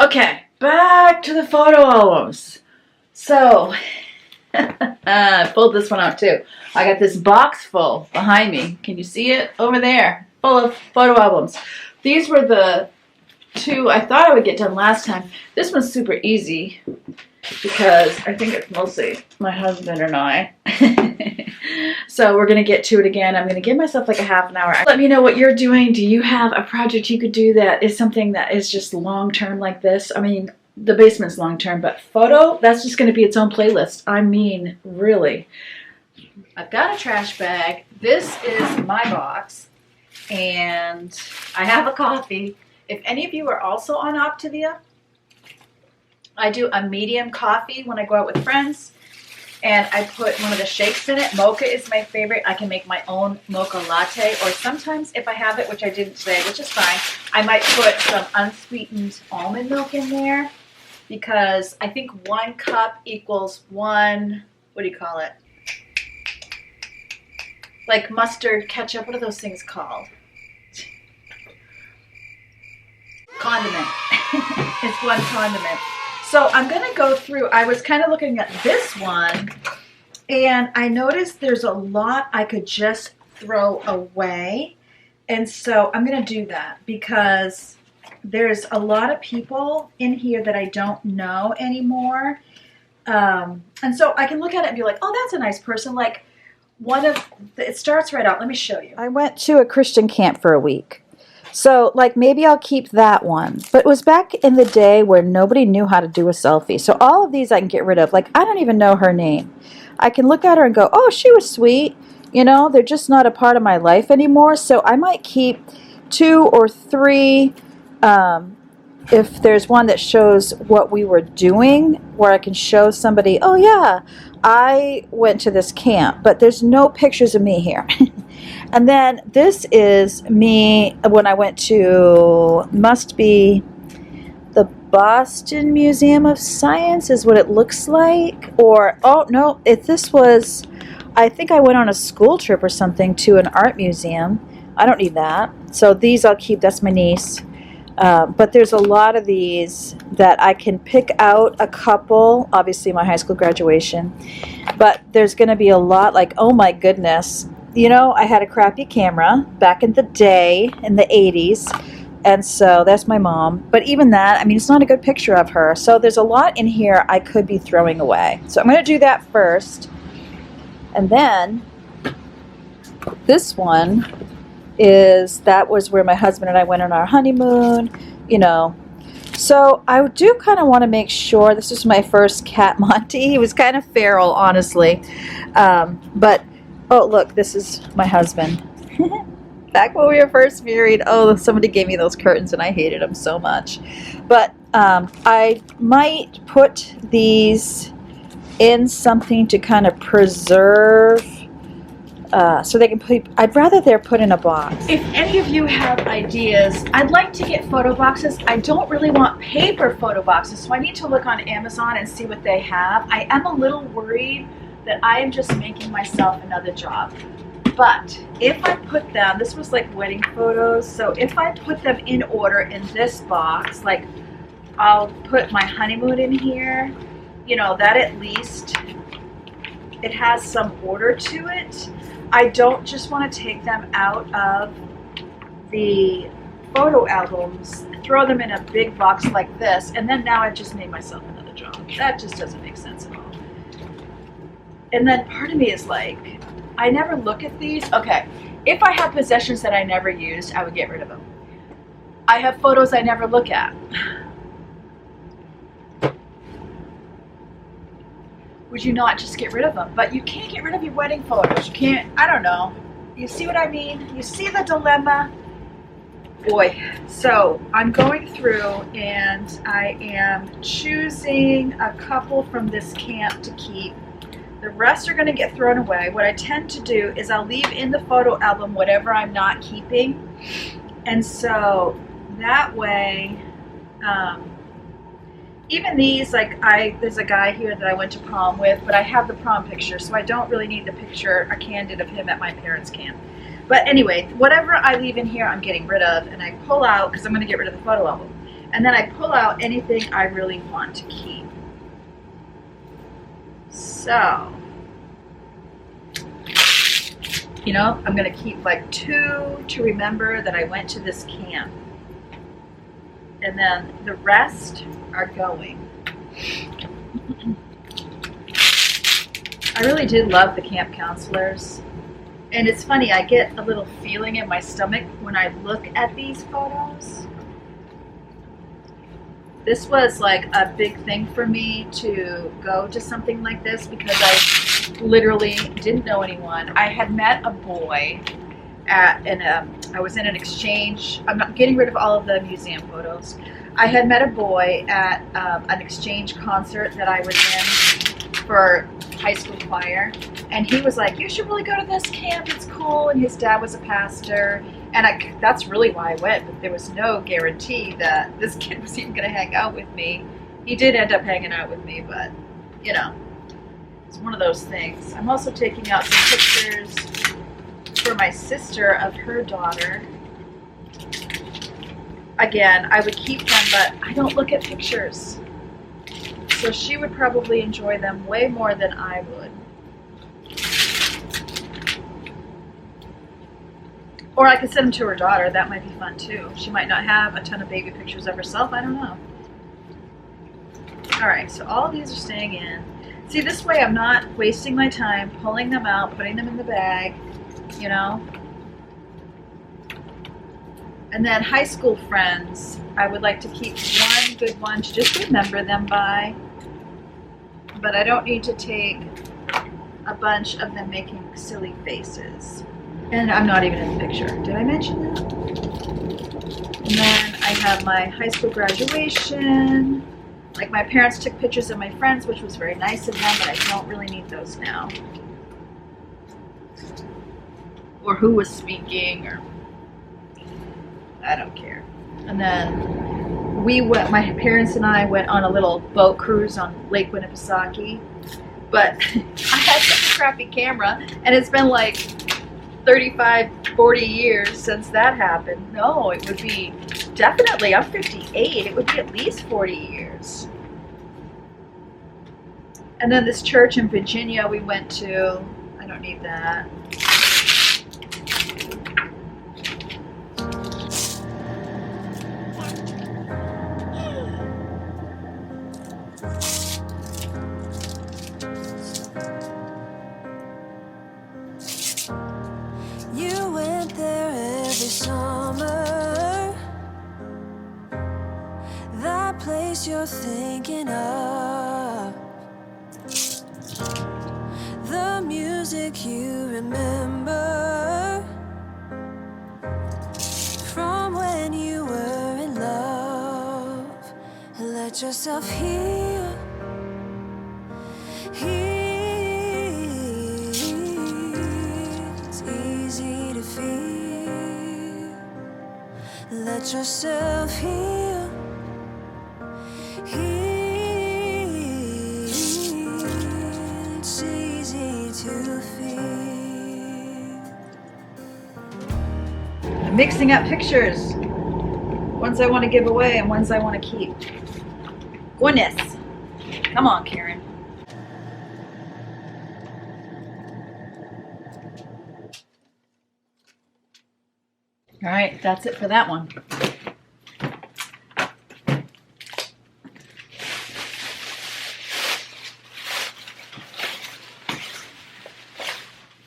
Okay, back to the photo albums. So, I pulled this one out too. I got this box full behind me. Can you see it over there? Full of photo albums. These were the two I thought I would get done last time. This one's super easy because I think it's mostly my husband and I. So we're going to get to it again. I'm going to give myself like a half an hour. Let me know what you're doing. Do you have a project you could do that is something that is just long-term like this? I mean, the basement's long-term, but photo, that's just going to be its own playlist. I mean, really. I've got a trash bag. This is my box. And I have a coffee. If any of you are also on Optivia, I do a medium coffee when I go out with friends. And I put one of the shakes in it. Mocha is my favorite. I can make my own mocha latte. Or sometimes if I have it, which I didn't today, which is fine, I might put some unsweetened almond milk in there. Because I think 1 cup equals 1, what do you call it? Like mustard, ketchup, what are those things called? Condiment. It's 1 condiment. So I'm going to go through, I was kind of looking at this one, and I noticed there's a lot I could just throw away. And so I'm going to do that because there's a lot of people in here that I don't know anymore. And so I can look at it and be like, oh, that's a nice person. Like it starts right out. Let me show you. I went to a Christian camp for a week. So, like, maybe I'll keep that one. But it was back in the day where nobody knew how to do a selfie. So all of these I can get rid of. Like, I don't even know her name. I can look at her and go, oh, she was sweet. You know, they're just not a part of my life anymore. So I might keep 2 or 3 if there's one that shows what we were doing, where I can show somebody, oh, yeah, I went to this camp. But there's no pictures of me here. And then this is me when I went to, must be the Boston Museum of Science is what it looks like. Or, oh, no, if this was, I think I went on a school trip or something to an art museum. I don't need that. So these I'll keep. That's my niece. But there's a lot of these that I can pick out a couple. Obviously, my high school graduation. But there's going to be a lot like, oh, my goodness. You know, I had a crappy camera back in the day, in the 80s, and so that's my mom. But even that, I mean, it's not a good picture of her. So there's a lot in here I could be throwing away. So I'm going to do that first. And then this one that was where my husband and I went on our honeymoon, you know. So I do kind of want to make sure, this is my first cat, Monty. He was kind of feral, honestly. But oh, look, this is my husband. Back when we were first married, oh, somebody gave me those curtains and I hated them so much. But I might put these in something to kind of preserve so they can put, I'd rather they're put in a box. If any of you have ideas, I'd like to get photo boxes. I don't really want paper photo boxes, so I need to look on Amazon and see what they have. I am a little worried that I am just making myself another job. But if I put them, this was like wedding photos, so if I put them in order in this box, like I'll put my honeymoon in here, you know, that at least it has some order to it. I don't just want to take them out of the photo albums, throw them in a big box like this, and then now I've just made myself another job. That just doesn't make sense at all. And then part of me is like, I never look at these. Okay, if I have possessions that I never used, I would get rid of them. I have photos I never look at. Would you not just get rid of them? But you can't get rid of your wedding photos. You can't, I don't know. You see what I mean? You see the dilemma? Boy, so I'm going through and I am choosing a couple from this camp to keep. The rest are going to get thrown away. What I tend to do is I'll leave in the photo album whatever I'm not keeping. And so that way, even these, like there's a guy here that I went to prom with, but I have the prom picture, so I don't really need the picture, a candid of him at my parents' camp. But anyway, whatever I leave in here, I'm getting rid of, and I pull out, because I'm going to get rid of the photo album. And then I pull out anything I really want to keep. So, you know, I'm going to keep like 2 to remember that I went to this camp. And then the rest are going. I really did love the camp counselors. And it's funny, I get a little feeling in my stomach when I look at these photos. This was like a big thing for me to go to something like this because I literally didn't know anyone. I had met a boy at I was in an exchange. I'm not getting rid of all of the museum photos. I had met a boy at an exchange concert that I was in for high school choir, and he was like, "You should really go to this camp, it's cool," and his dad was a pastor, and that's really why I went, but there was no guarantee that this kid was even going to hang out with me. He did end up hanging out with me, but, you know, it's one of those things. I'm also taking out some pictures for my sister of her daughter. Again, I would keep them, but I don't look at pictures. So she would probably enjoy them way more than I would. Or I could send them to her daughter. That might be fun too. She might not have a ton of baby pictures of herself. I don't know. All right, so all of these are staying in. See, this way I'm not wasting my time pulling them out, putting them in the bag, you know. And then high school friends, I would like to keep one good one to just remember them by. But I don't need to take a bunch of them making silly faces. And I'm not even in the picture. Did I mention that? And then I have my high school graduation. Like, my parents took pictures of my friends, which was very nice of them, but I don't really need those now. Or who was speaking, or I don't care. And then my parents and I went on a little boat cruise on Lake Winnipesaukee. But I had such a crappy camera, and it's been like 35, 40 years since that happened. No, it would be definitely, I'm 58, it would be at least 40 years. And then this church in Virginia we went to, I don't need that. You went there every summer, that place you're thinking of, the music you remember from when you were in love. Let yourself heal, it's easy to feel. Let yourself heal, it's easy to feel. I'm mixing up pictures. Ones I want to give away and ones I want to keep. Goodness. Come on, Karen. All right, that's it for that one.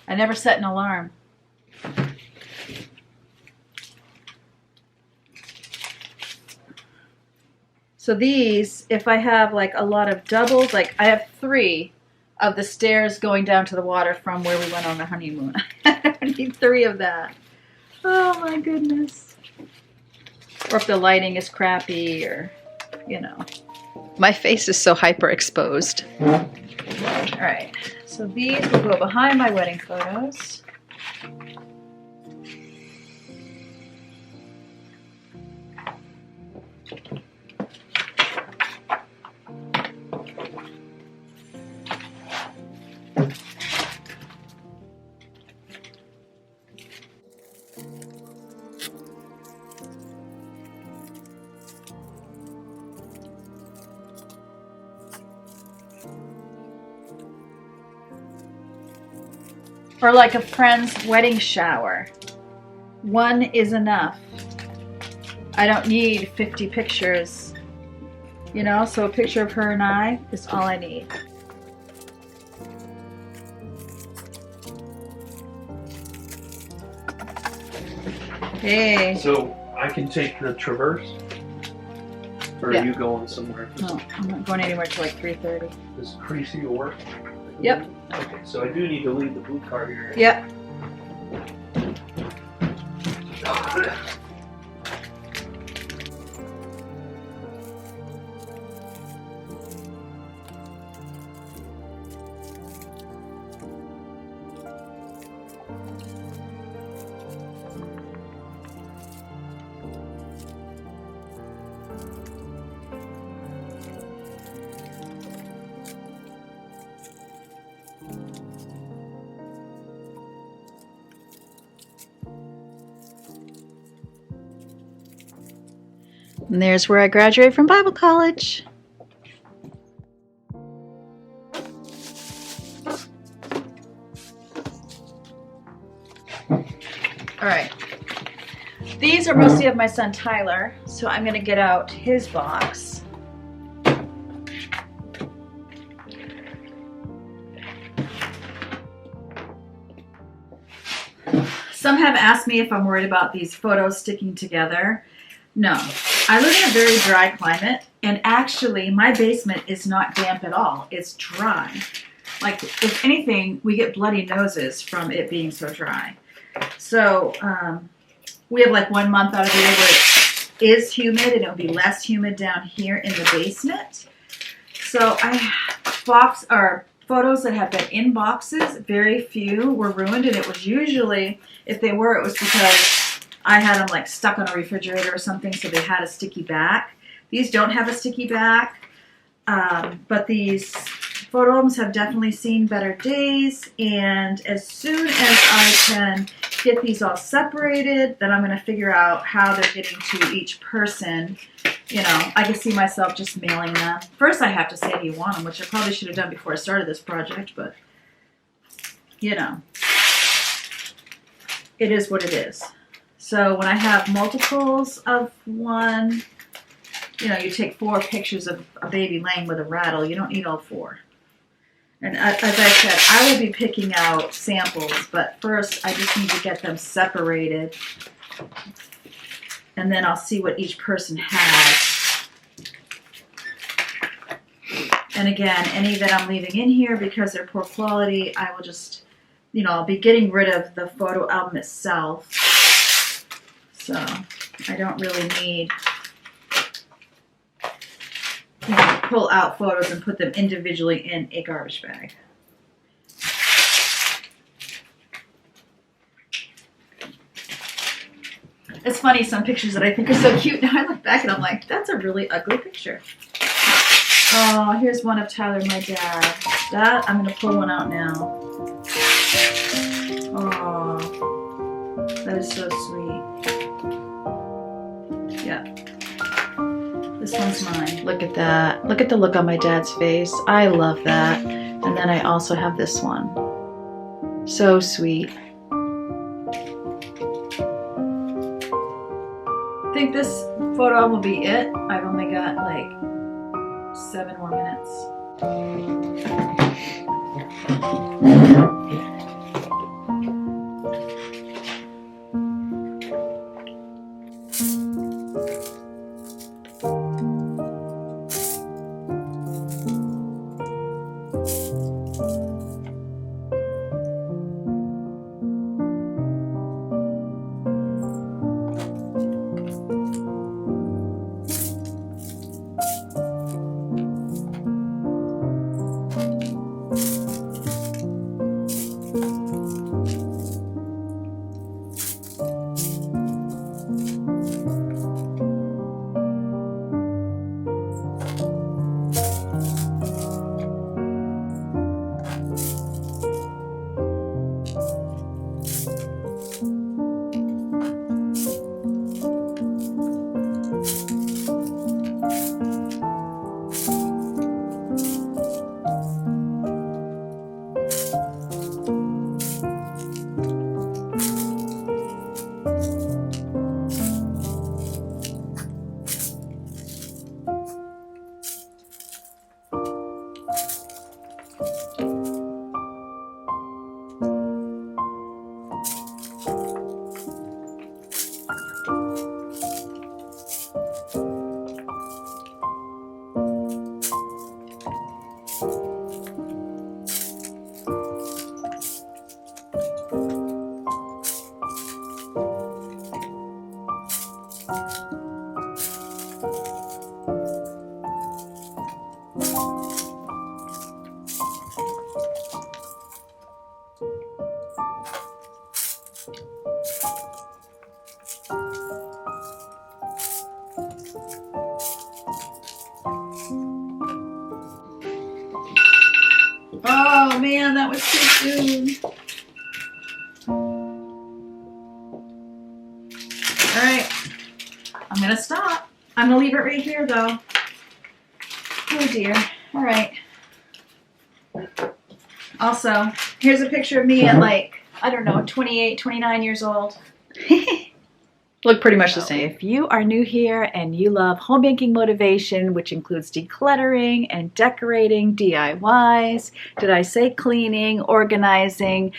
I never set an alarm. So these, if I have like a lot of doubles, like I have 3 of the stairs going down to the water from where we went on the honeymoon. I need 3 of that. Oh my goodness. Or if the lighting is crappy, or, you know. My face is so hyper exposed. All right, so these will go behind my wedding photos. Or like a friend's wedding shower. One is enough. I don't need 50 pictures. You know, so a picture of her and I is all I need. Hey. So I can take the Traverse? Or Yeah. are you going somewhere? No, I'm not going anywhere till like 3:30. Does Creasy work? Yep. Okay, so I do need to leave the blue car here. Yep. And there's where I graduated from Bible college. All right. These are mostly of my son Tyler, so I'm going to get out his box. Some have asked me if I'm worried about these photos sticking together. No, I live in a very dry climate, and actually my basement is not damp at all. It's dry. Like, if anything, we get bloody noses from it being so dry. So we have like 1 month out of the year where it is humid, and it'll be less humid down here in the basement. So I have photos that have been in boxes. Very few were ruined, and it was usually, if they were, it was because I had them like stuck on a refrigerator or something, so they had a sticky back. These don't have a sticky back, but these photo albums have definitely seen better days, and as soon as I can get these all separated, then I'm going to figure out how they're getting to each person. You know, I can see myself just mailing them. First I have to say, do you want them, which I probably should have done before I started this project, but, you know, it is what it is. So when I have multiples of one, you know, you take 4 pictures of a baby laying with a rattle. You don't need all 4. And as I said, I will be picking out samples, but first I just need to get them separated. And then I'll see what each person has. And again, any that I'm leaving in here because they're poor quality, I will just, you know, I'll be getting rid of the photo album itself. So I don't really need, you know, pull out photos and put them individually in a garbage bag. It's funny, some pictures that I think are so cute, now I look back and I'm like, that's a really ugly picture. Oh, here's one of Tyler and my dad. That, I'm going to pull one out now. Oh, that is so sweet. Yeah. This one's mine. Look at that. Look at the look on my dad's face. I love that. And then I also have this one. So sweet. I think this photo album will be it. I've only got like 7 more minutes. Oh man, that was too soon. All right, I'm gonna stop. I'm gonna leave it right here though. Oh dear. All right. Also, here's a picture of me at like, I don't know, 28, 29 years old. Look pretty much the same. If you are new here and you love home baking motivation, which includes decluttering and decorating, DIYs, did I say cleaning, organizing,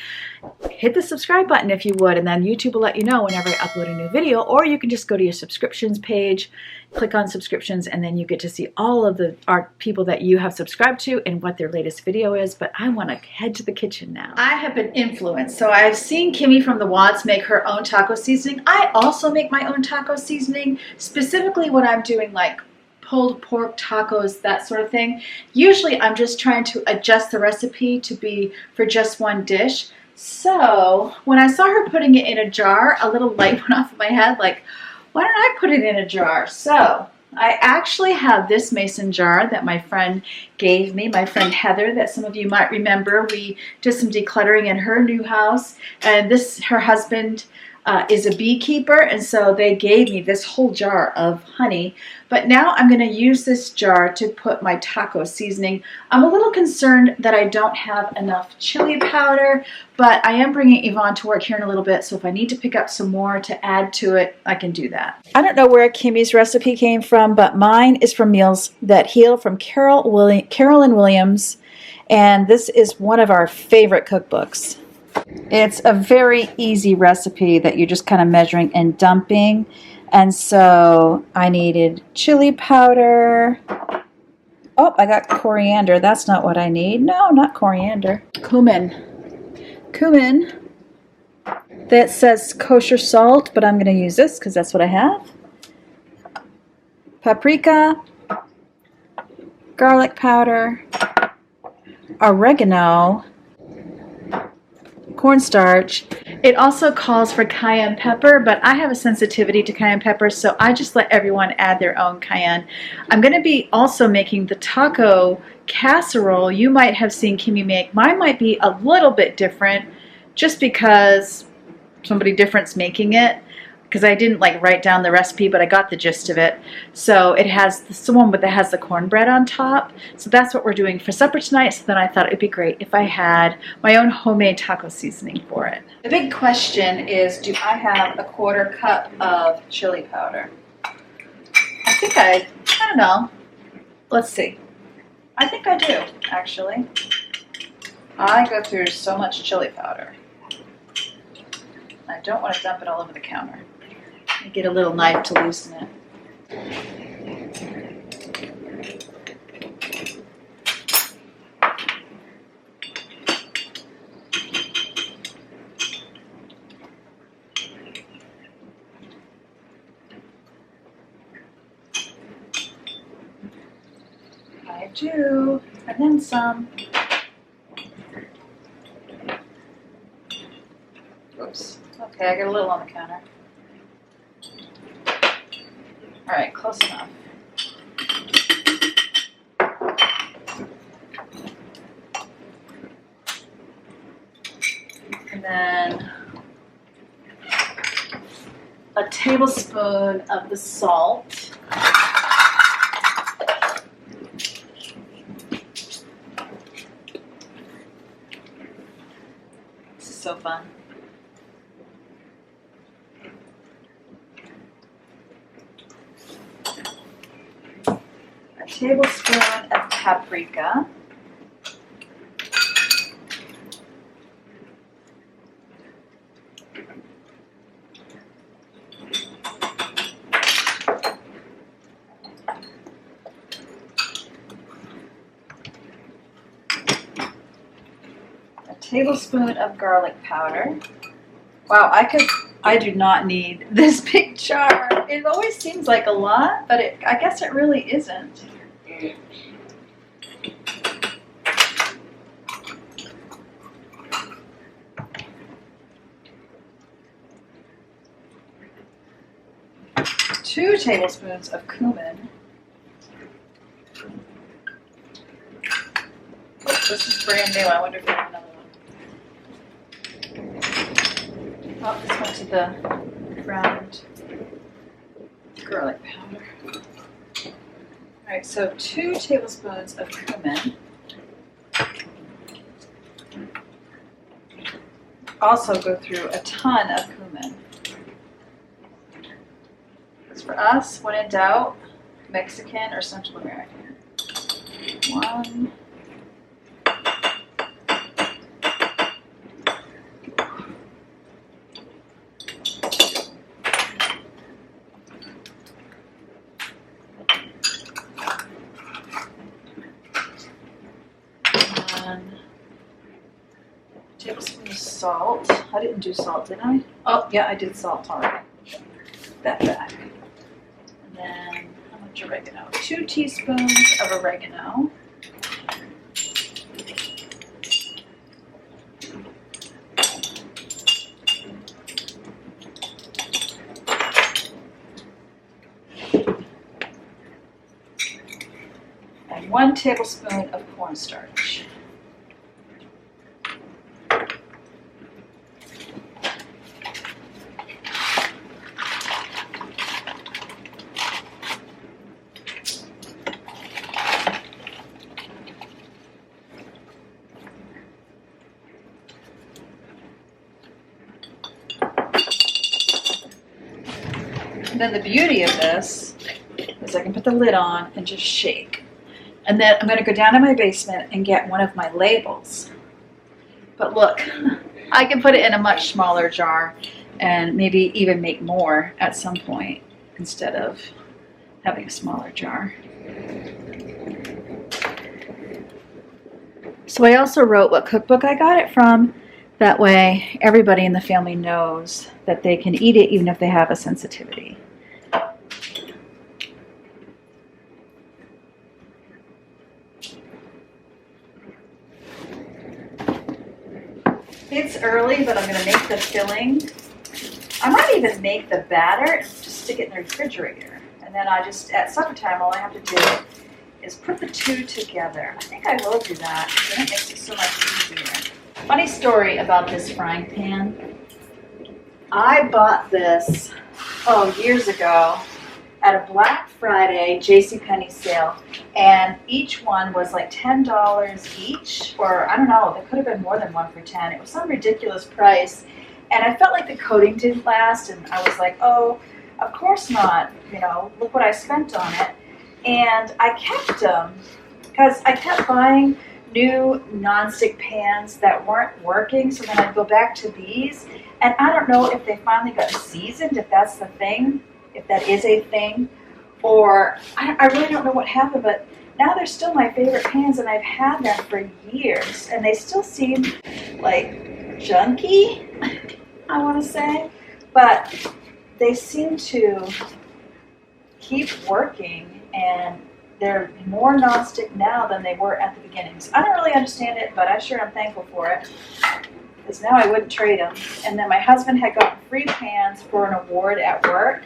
hit the subscribe button if you would, and then YouTube will let you know whenever I upload a new video, or you can just go to your subscriptions page, click on subscriptions, and then you get to see all of the people that you have subscribed to and what their latest video is. But I want to head to the kitchen now. I have been influenced. So I've seen Kimmy from the Wads make her own taco seasoning. I also make my own taco seasoning, specifically when I'm doing like pulled pork tacos, that sort of thing. Usually I'm just trying to adjust the recipe to be for just one dish. So when I saw her putting it in a jar, a little light went off of my head, like, why don't I put it in a jar? So I actually have this mason jar that my friend gave me, my friend Heather, that some of you might remember. We did some decluttering in her new house, and her husband is a beekeeper, and so they gave me this whole jar of honey. But now I'm going to use this jar to put my taco seasoning. I'm a little concerned that I don't have enough chili powder, but I am bringing Yvonne to work here in a little bit, so if I need to pick up some more to add to it, I can do that. I don't know where Kimmy's recipe came from, but mine is from Meals That Heal from Carolyn Williams, and this is one of our favorite cookbooks. It's a very easy recipe that you're just kind of measuring and dumping. And so I needed chili powder. Oh, I got coriander. That's not what I need. No, not coriander. Cumin. That says kosher salt, but I'm going to use this because that's what I have. Paprika. Garlic powder. Oregano. Cornstarch. It also calls for cayenne pepper, but I have a sensitivity to cayenne pepper, so I just let everyone add their own cayenne. I'm going to be also making the taco casserole you might have seen Kimmy make. Mine might be a little bit different just because somebody different's making it, because I didn't like write down the recipe, but I got the gist of it. So it has the one that has the cornbread on top. So that's what we're doing for supper tonight. So then I thought it'd be great if I had my own homemade taco seasoning for it. The big question is, do I have a 1/4 cup of chili powder? I think I don't know. Let's see. I think I do, actually. I go through so much chili powder. I don't want to dump it all over the counter. Get a little knife to loosen it. I do, and then some. Oops. Okay, I got a little on the counter. All right, close enough. And then a tablespoon of the salt. This is so fun. Tablespoon of paprika, a tablespoon of garlic powder. Wow, I do not need this big jar. It always seems like a lot, but I guess it really isn't. 2 tablespoons of cumin. Oh, this is brand new. I wonder if I have another one. Oh, this went to the ground garlic powder. All right, so 2 tablespoons of cumin. Also go through a ton of cumin. Because for us, when in doubt, Mexican or Central American. 1. Tablespoon of salt. I didn't do salt, did I? Oh, yeah, I did salt already. That back. And then how much oregano? 2 teaspoons of oregano. And 1 tablespoon of cornstarch. And then the beauty of this is I can put the lid on and just shake. And then I'm going to go down to my basement and get one of my labels. But look, I can put it in a much smaller jar and maybe even make more at some point instead of having a smaller jar. So I also wrote what cookbook I got it from. That way everybody in the family knows that they can eat it even if they have a sensitivity. It's early, but I'm going to make the filling. I might even make the batter and just stick it in the refrigerator. And then I just, at supper time, all I have to do is put the 2 together. I think I will do that, then it makes it so much easier. Funny story about this frying pan. I bought this, years ago at a Black Friday JCPenney sale, and each one was like $10 each, or I don't know, there could have been more than one for 10. It was some ridiculous price, and I felt like the coating didn't last, and I was like, oh, of course not, you know, look what I spent on it. And I kept them because I kept buying new nonstick pans that weren't working, so then I'd go back to these, and I don't know if they finally got seasoned, if that's the thing, if that is a thing, or I really don't know what happened, but now they're still my favorite pans, and I've had them for years, and they still seem like junky, I want to say, but they seem to keep working, and they're more nonstick now than they were at the beginning. So I don't really understand it, but I sure am thankful for it, because now I wouldn't trade them. And then my husband had gotten free pans for an award at work,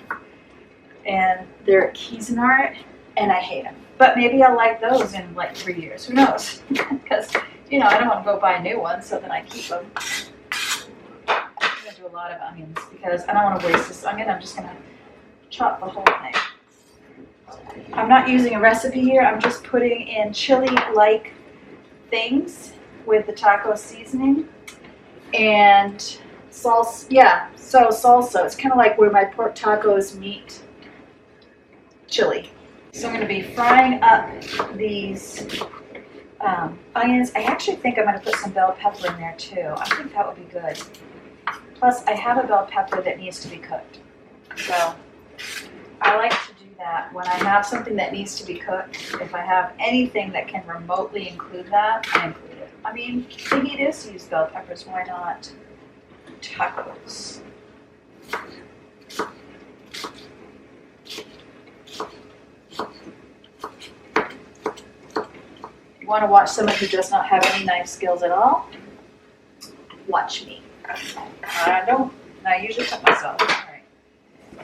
and they're at Cuisinart, and I hate them. But maybe I'll like those in like 3 years. Who knows? Because, you know, I don't want to go buy new ones, so then I keep them. I'm going to do a lot of onions because I don't want to waste this onion. I'm just going to chop the whole thing. I'm not using a recipe here. I'm just putting in chili-like things with the taco seasoning. And salsa, yeah, so salsa. It's kind of like where my pork tacos meet chili. So I'm going to be frying up these onions. I actually think I'm going to put some bell pepper in there too. I think that would be good. Plus, I have a bell pepper that needs to be cooked. So I like to do that when I have something that needs to be cooked. If I have anything that can remotely include that, I include it. I mean, the heat is to use bell peppers. Why not tacos? You want to watch someone who does not have any knife skills at all? Watch me. I don't. I usually cut myself. All right.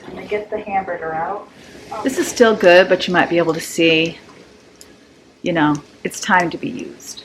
I'm going to get the hamburger out. This is still good, but you might be able to see, you know, it's time to be used.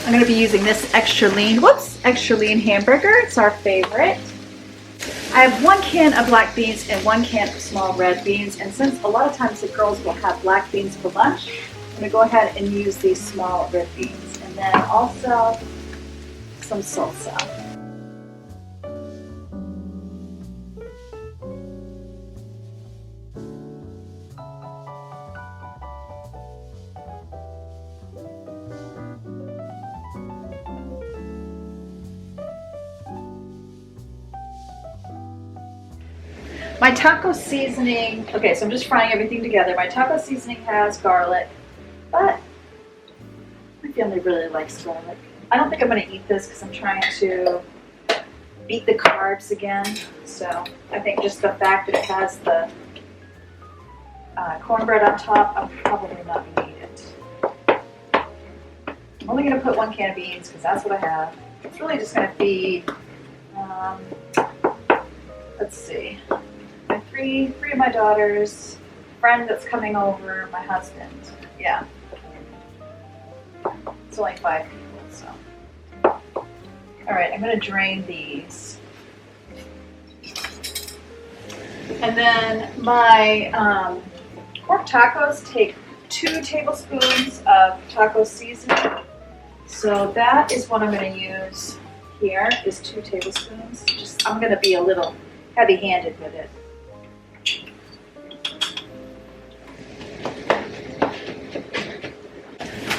I'm going to be using this extra lean hamburger. It's our favorite. I have 1 can of black beans and 1 can of small red beans, and since a lot of times the girls will have black beans for lunch, I'm going to go ahead and use these small red beans, and then also some salsa. My taco seasoning, okay, so I'm just frying everything together. My taco seasoning has garlic, but my family really likes garlic. I don't think I'm going to eat this because I'm trying to beat the carbs again. So I think just the fact that it has the cornbread on top, I'm probably not going to eat it. I'm only going to put 1 can of beans because that's what I have. It's really just going to feed, let's see. Three of my daughters, friend that's coming over, my husband. Yeah. It's only 5 people, so. Alright, I'm going to drain these. And then my pork tacos take 2 tablespoons of taco seasoning. So that is what I'm going to use here, is 2 tablespoons. I'm going to be a little heavy-handed with it.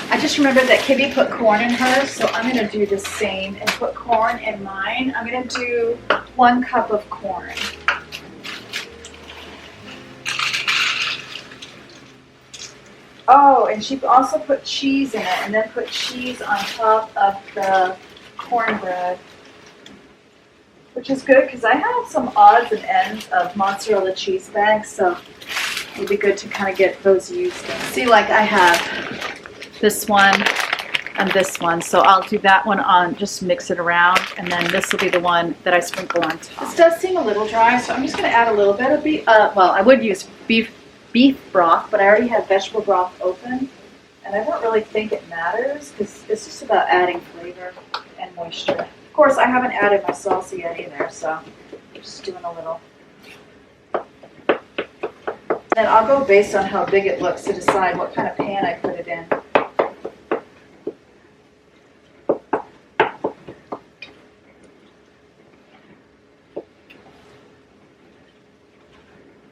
I just remembered that Kibby put corn in hers, so I'm going to do the same and put corn in mine. I'm going to do 1 cup of corn. Oh, and she also put cheese in it, and then put cheese on top of the cornbread, which is good because I have some odds and ends of mozzarella cheese bags, so it'll be good to kind of get those used. See, like I have this one and this one, so I'll do that one on, just mix it around, and then this will be the one that I sprinkle on top. This does seem a little dry, so I'm just going to add a little bit of beef. Well, I would use beef broth, but I already have vegetable broth open, and I don't really think it matters because it's just about adding flavor and moisture. Of course, I haven't added my salsa yet either, so I'm just doing a little. Then I'll go based on how big it looks to decide what kind of pan I put it in.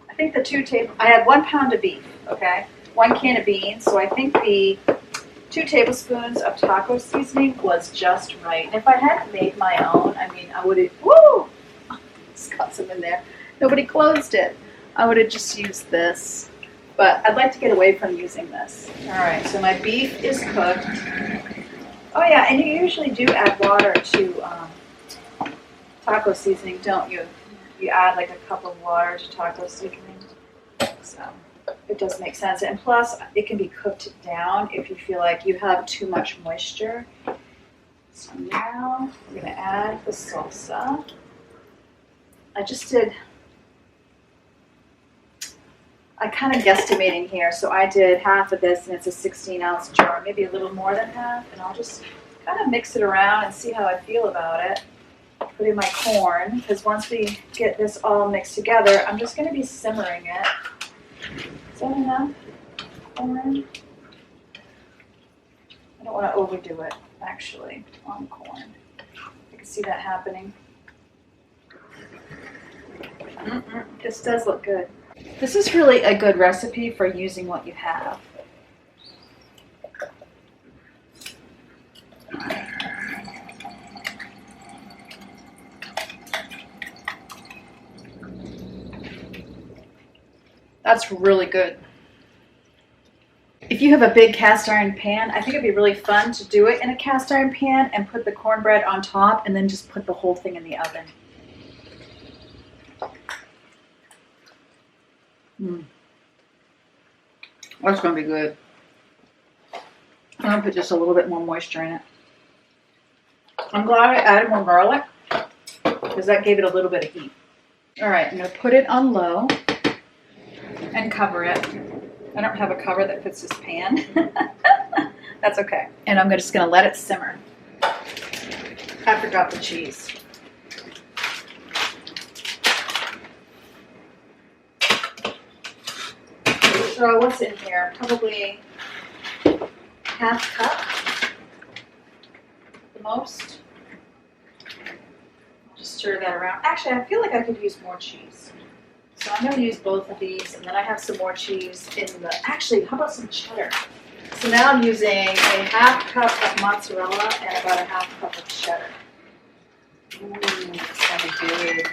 I think I had 1 pound of beef, okay? 1 can of beans, so I think the 2 tablespoons of taco seasoning was just right. And if I hadn't made my own, I mean, I would have, woo! It's got some in there. Nobody closed it. I would have just used this. But I'd like to get away from using this. All right, so my beef is cooked. Oh yeah, and you usually do add water to taco seasoning, don't you? You add like a cup of water to taco seasoning. So it does make sense. And plus, it can be cooked down if you feel like you have too much moisture. So now we're going to add the salsa. I kind of guesstimating here, so I did half of this, and it's a 16-ounce jar, maybe a little more than half, and I'll just kind of mix it around and see how I feel about it. Put in my corn, because once we get this all mixed together, I'm just going to be simmering it. Is that enough? corn. I don't want to overdo it, actually, on corn. I can see that happening. This does look good. This is really a good recipe for using what you have. That's really good. If you have a big cast iron pan, I think it'd be really fun to do it in a cast iron pan and put the cornbread on top and then just put the whole thing in the oven. That's going to be good. I'm going to put just a little bit more moisture in it. I'm glad I added more garlic because that gave it a little bit of heat. All right, I'm going to put it on low and cover it. I don't have a cover that fits this pan. That's okay. And I'm just going to let it simmer. I forgot the cheese. So what's in here? Probably half cup, the most. I'll just stir that around. Actually, I feel like I could use more cheese. So I'm going to use both of these, and then I have some more cheese in the, actually, how about some cheddar? So now I'm using a half cup of mozzarella and about a half cup of cheddar. Ooh, it's going to be good.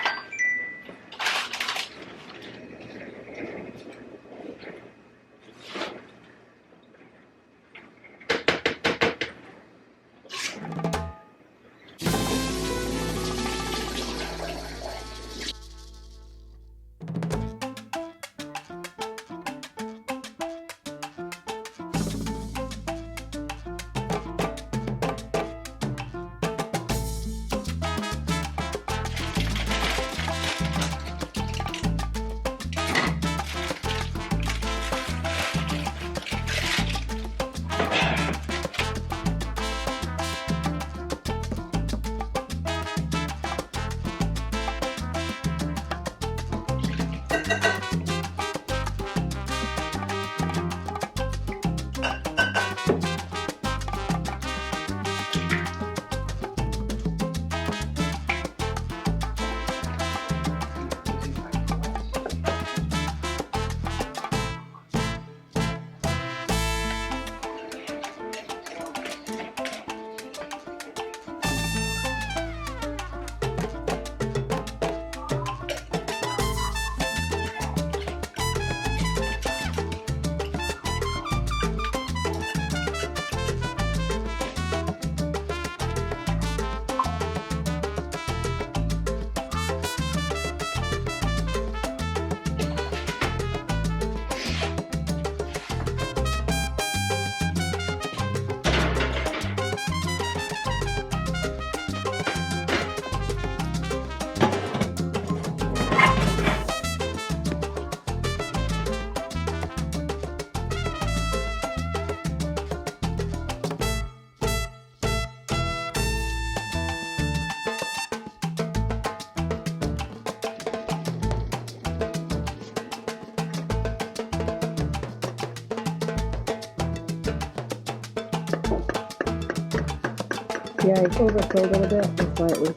Yeah, I overfilled it a bit before it was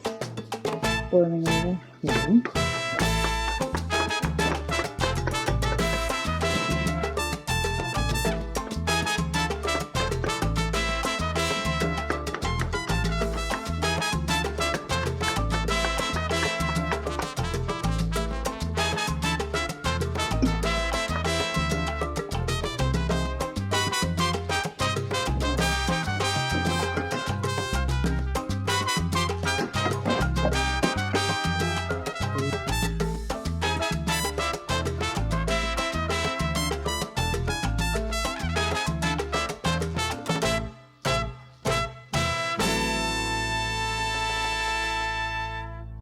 boiling over.